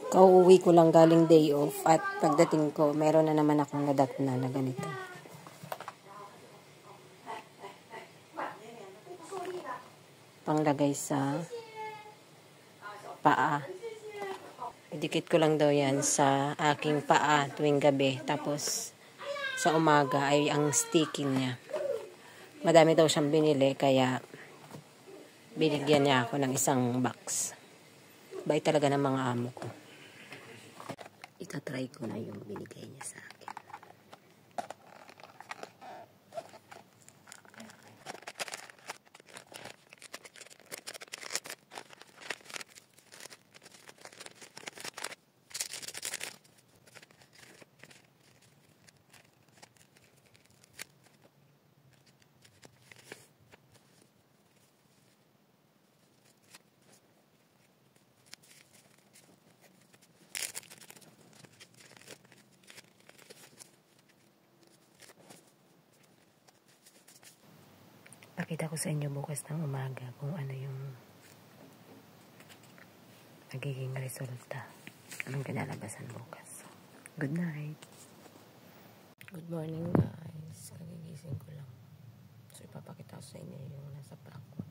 Kauuwi ko lang galing day off at pagdating ko, meron na naman akong nadatna na ganito. Panglagay sa paa. Idikit ko lang daw yan sa aking paa tuwing gabi. Tapos sa umaga ay ang sticking niya. Madami daw siyang binili kaya binigyan niya ako ng isang box. Bait talaga ng mga amo ko. Itatry ko na yung binigay niya sa akin. Pakita ko sa inyo bukas ng umaga kung ano yung magiging resulta. Anong kinalabasan bukas. Good night. Good morning guys. Kagigising ko lang. So ipapakita ko sa inyo yung nasa bag ko.